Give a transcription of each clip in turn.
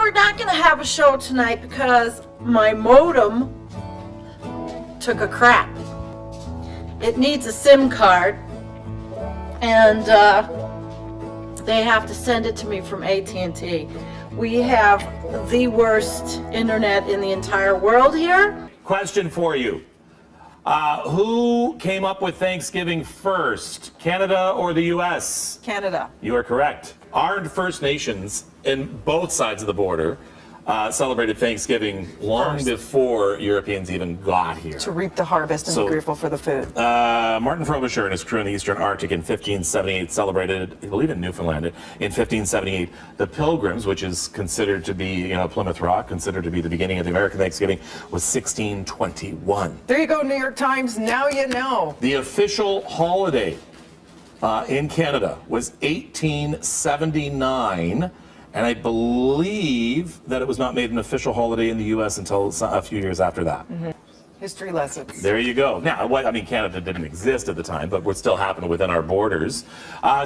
we're not going to have a show tonight because my modem took a crap. It needs a SIM card, and they have to send it to me from AT&T. We have the worst internet in the entire world here. Question for you. Who came up with Thanksgiving first, Canada or the U.S.? Canada. You are correct. Our First Nations in both sides of the border celebrated Thanksgiving long before Europeans even got here. To reap the harvest and be grateful for the food. Martin Frobisher and his crew in the Eastern Arctic in 1578 celebrated, I believe in Newfoundland, in 1578. The Pilgrims, which is considered to be, Plymouth Rock, considered to be the beginning of the American Thanksgiving, was 1621. There you go, New York Times. Now you know. The official holiday in Canada was 1879. And I believe that it was not made an official holiday in the U.S. until a few years after that. Mm-hmm. History lessons. There you go. Now, Canada didn't exist at the time, but what still happened within our borders.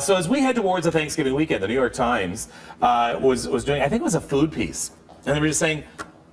So as we head towards the Thanksgiving weekend, the New York Times was doing, I think it was a food piece. And they were just saying,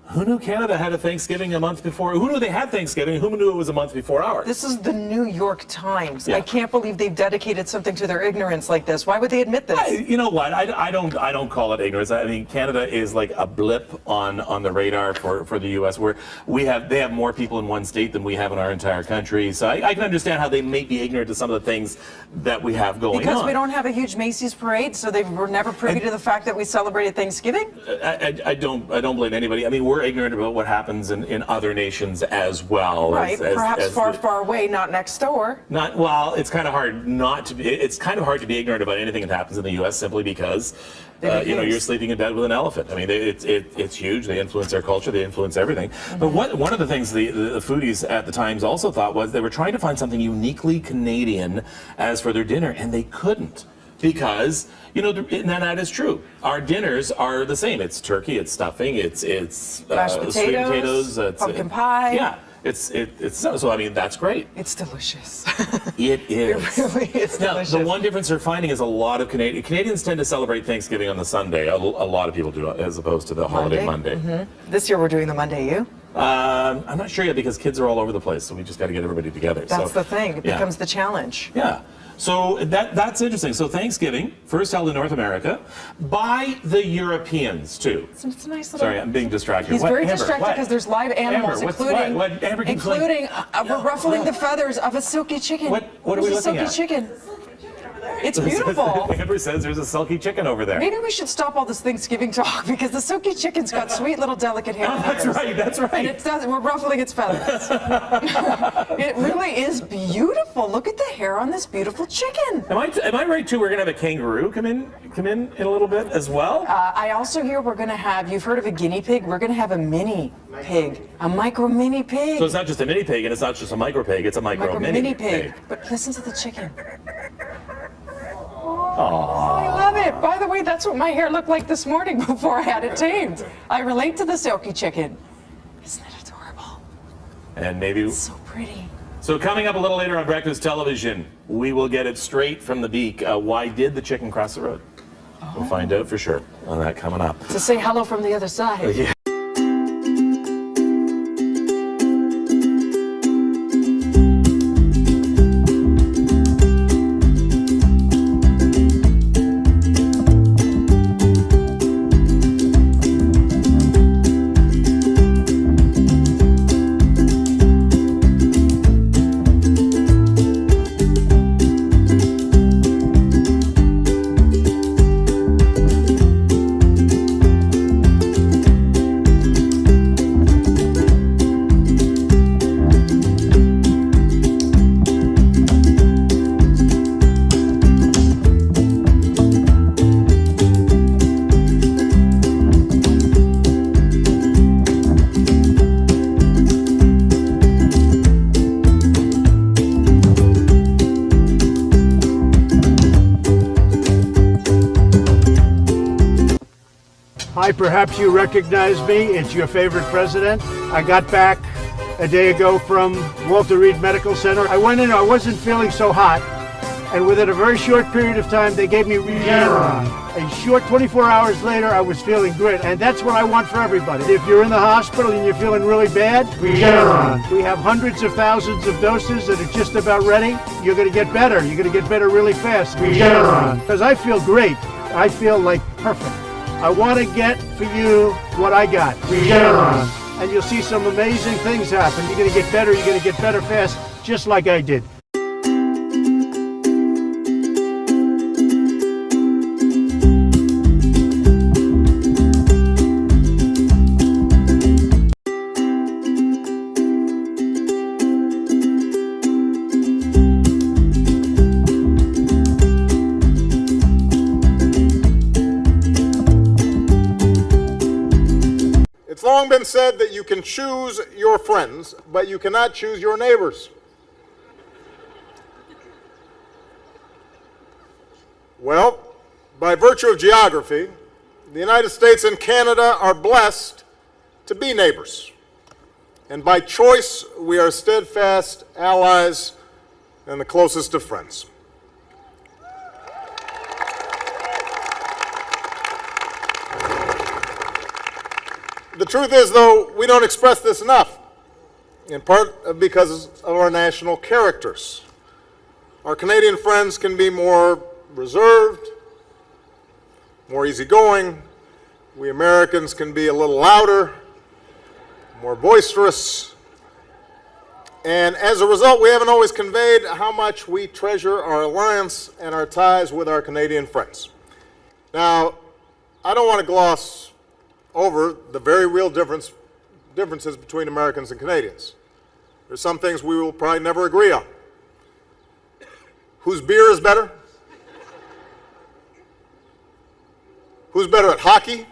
who knew Canada had a Thanksgiving a month before? Who knew they had Thanksgiving? Who knew it was a month before ours? This is the New York Times. Yeah. I can't believe they've dedicated something to their ignorance like this. Why would they admit this? You know what? I don't call it ignorance. I mean, Canada is like a blip on the radar for the U.S. where they have more people in one state than we have in our entire country. So I can understand how they may be ignorant to some of the things that we have going on. Because we don't have a huge Macy's parade, so they were never privy to the fact that we celebrated Thanksgiving? I don't blame anybody. I mean, we're ignorant about what happens in other nations as well. Right, perhaps far away, not next door. It's kind of hard not to be. It's kind of hard to be ignorant about anything that happens in the U.S. simply because you're sleeping in bed with an elephant. I mean, it's huge. They influence our culture. They influence everything. Mm-hmm. But one of the things the foodies at the Times also thought was they were trying to find something uniquely Canadian as for their dinner, and they couldn't. Because, and that is true. Our dinners are the same. It's turkey, it's stuffing, it's mashed potatoes, sweet potatoes, pumpkin pie. Yeah, it's so I mean, that's great. It's delicious. It is. It really is delicious. Now, the one difference they're finding is a lot of Canadians tend to celebrate Thanksgiving on the Sunday. A lot of people do, as opposed to the holiday Monday. Mm-hmm. This year we're doing the Monday, you? I'm not sure yet because kids are all over the place, so we just got to get everybody together. That's the thing. It becomes the challenge. Yeah. So that's interesting. So Thanksgiving, first held in North America, by the Europeans too. It's a nice little... Sorry, I'm being distracted. He's very distracted because there's live animals, including we're ruffling the feathers of a silky chicken. What are we looking at? A silky chicken. It's beautiful. Amber says there's a silky chicken over there. Maybe we should stop all this Thanksgiving talk because the silky chicken's got sweet little delicate hair. That's right. And we're ruffling its feathers. It really is beautiful. Look at the hair on this beautiful chicken. Am I right too? We're gonna have a kangaroo come in a little bit as well. I also hear we're gonna have. You've heard of a guinea pig? We're gonna have a mini pig, a mini pig. So it's not just a mini pig, and it's not just a micro pig. It's a micro mini pig. But listen to the chicken. Aww. I love it. By the way, that's what my hair looked like this morning before I had it tamed. I relate to the silky chicken. Isn't it adorable? And maybe... It's so pretty. So coming up a little later on Breakfast Television, we will get it straight from the beak. Why did the chicken cross the road? We'll find out for sure on that coming up. To say hello from the other side. Yeah. Hi, perhaps you recognize me. It's your favorite president. I got back a day ago from Walter Reed Medical Center. I went in, I wasn't feeling so hot. And within a very short period of time, they gave me Regeneron. A short 24 hours later, I was feeling great. And that's what I want for everybody. If you're in the hospital and you're feeling really bad, Regeneron. We have hundreds of thousands of doses that are just about ready. You're going to get better. You're going to get better really fast. Regeneron. Because I feel great. I feel like perfect. I want to get for you what I got. Regeneron. And you'll see some amazing things happen. You're going to get better. You're going to get better fast, just like I did. It's long been said that you can choose your friends, but you cannot choose your neighbors. Well, by virtue of geography, the United States and Canada are blessed to be neighbors. And by choice, we are steadfast allies and the closest of friends. The truth is, though, we don't express this enough, in part because of our national characters. Our Canadian friends can be more reserved, more easygoing. We Americans can be a little louder, more boisterous. And as a result, we haven't always conveyed how much we treasure our alliance and our ties with our Canadian friends. Now, I don't want to gloss over the very real differences between Americans and Canadians. There's some things we will probably never agree on. Whose beer is better? Who's better at hockey?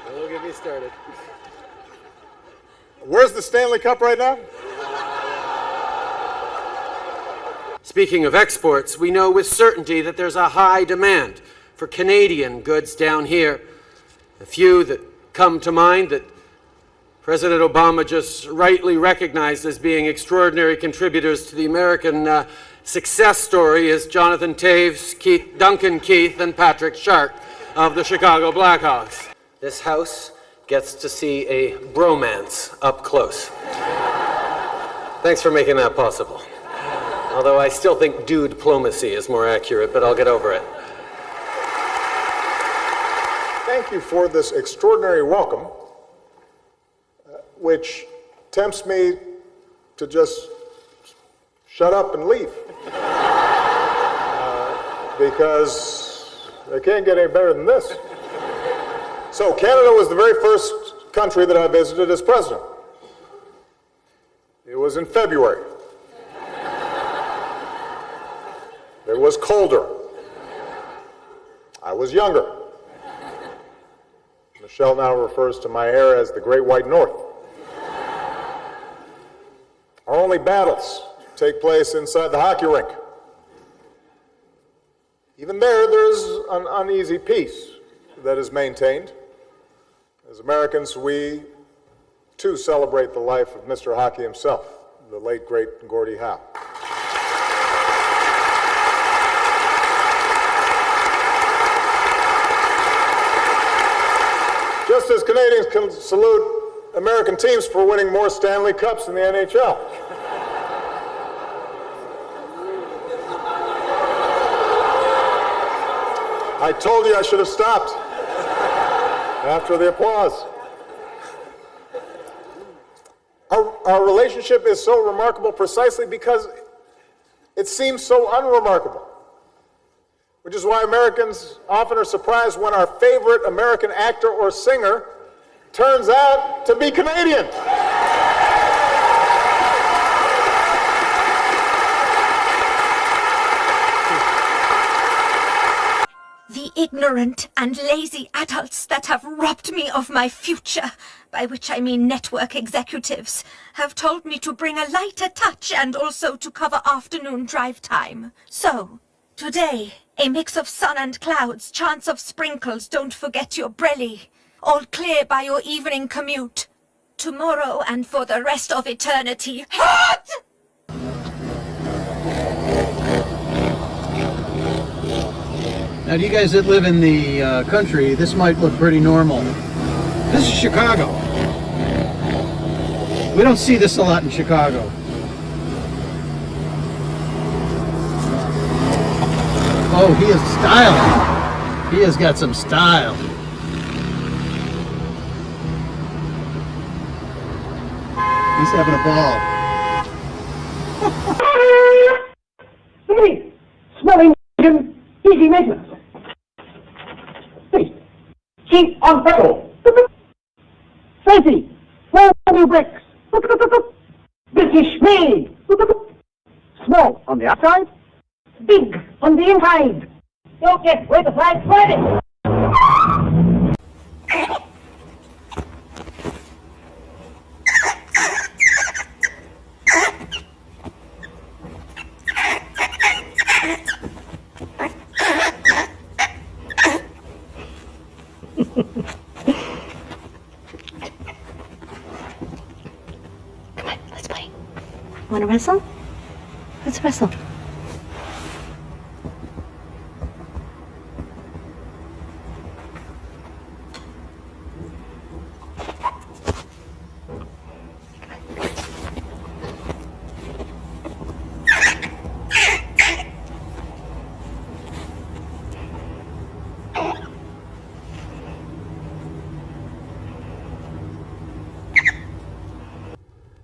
Don't get me started. Where's the Stanley Cup right now? Speaking of exports, we know with certainty that there's a high demand for Canadian goods down here. A few that come to mind that President Obama just rightly recognized as being extraordinary contributors to the American success story is Jonathan Toews, Duncan Keith, and Patrick Sharp of the Chicago Blackhawks. This house gets to see a bromance up close. Thanks for making that possible. Although I still think dude-plomacy is more accurate, but I'll get over it. Thank you for this extraordinary welcome, which tempts me to just shut up and leave. Because I can't get any better than this. So Canada was the very first country that I visited as president. It was in February. It was colder. I was younger. Michelle now refers to my era as the Great White North. Our only battles take place inside the hockey rink. Even there's an uneasy peace that is maintained. As Americans, we too celebrate the life of Mr. Hockey himself, the late, great Gordie Howe. Just as Canadians can salute American teams for winning more Stanley Cups than the NHL. I told you I should have stopped after the applause. Our relationship is so remarkable precisely because it seems so unremarkable. Which is why Americans often are surprised when our favorite American actor or singer turns out to be Canadian. The ignorant and lazy adults that have robbed me of my future, by which I mean network executives, have told me to bring a lighter touch and also to cover afternoon drive time. So, today, a mix of sun and clouds, chance of sprinkles, don't forget your brelly. All clear by your evening commute. tomorrow and for the rest of eternity. Hot! Now, to you guys that live in the country, this might look pretty normal. This is Chicago. We don't see this a lot in Chicago. Oh, he is styling. He has got some style. He's having a ball. Hey, smelling easy maintenance. Hey, cheap on petrol. Safety, four new bricks. British made. Small on the outside, big on the inside. Don't get where the flag's planted. Let's play. Want to wrestle? Let's wrestle.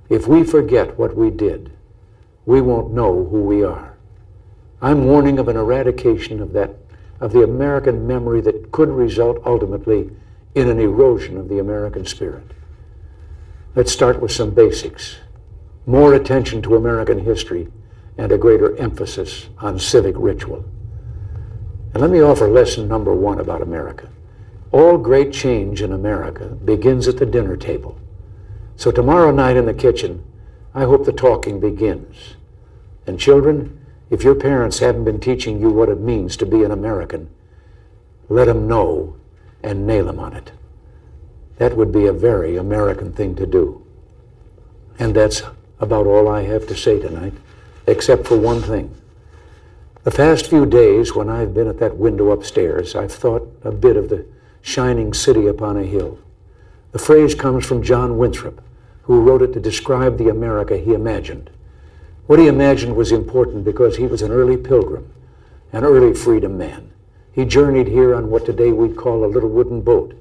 If we forget what we did, we won't know who we are. I'm warning of an eradication of the American memory that could result ultimately in an erosion of the American spirit. Let's start with some basics. More attention to American history and a greater emphasis on civic ritual. And let me offer lesson number one about America. All great change in America begins at the dinner table. So tomorrow night in the kitchen, I hope the talking begins. And children, if your parents haven't been teaching you what it means to be an American, let them know and nail them on it. That would be a very American thing to do. And that's about all I have to say tonight, except for one thing. The past few days when I've been at that window upstairs, I've thought a bit of the shining city upon a hill. The phrase comes from John Winthrop, who wrote it to describe the America he imagined. What he imagined was important because he was an early pilgrim, an early freedom man. He journeyed here on what today we'd call a little wooden boat.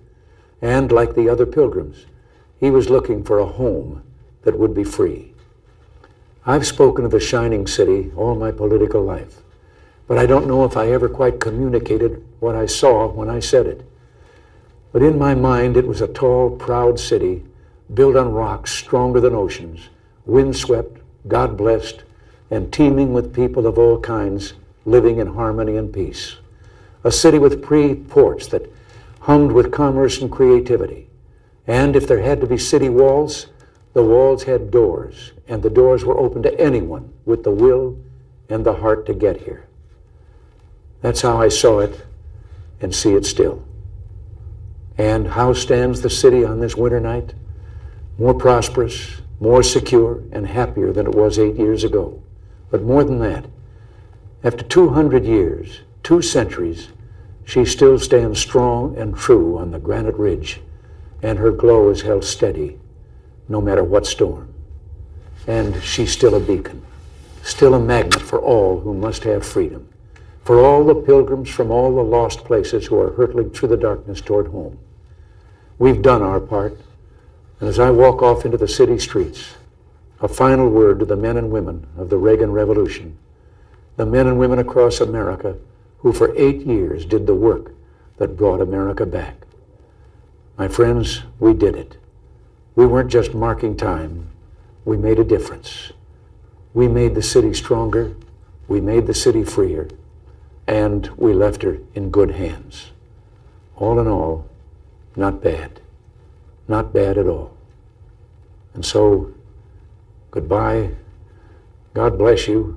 And like the other pilgrims, he was looking for a home that would be free. I've spoken of the shining city all my political life, but I don't know if I ever quite communicated what I saw when I said it. But in my mind, it was a tall, proud city built on rocks stronger than oceans, windswept, God-blessed, and teeming with people of all kinds living in harmony and peace. A city with free ports that hummed with commerce and creativity. And if there had to be city walls, the walls had doors, and the doors were open to anyone with the will and the heart to get here. That's how I saw it and see it still. And how stands the city on this winter night? More prosperous, more secure, and happier than it was 8 years ago. But more than that, after 200 years, 2 centuries, she still stands strong and true on the granite ridge, and her glow is held steady, no matter what storm. And she's still a beacon, still a magnet for all who must have freedom, for all the pilgrims from all the lost places who are hurtling through the darkness toward home. We've done our part, and as I walk off into the city streets, a final word to the men and women of the Reagan Revolution, the men and women across America who for 8 years did the work that brought America back. My friends, we did it. We weren't just marking time, we made a difference. We made the city stronger, we made the city freer, and we left her in good hands. All in all, not bad. Not bad at all. And so, goodbye, God bless you,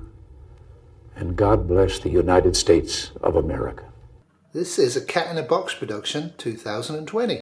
and God bless the United States of America. This is a Cat in a Box production 2020.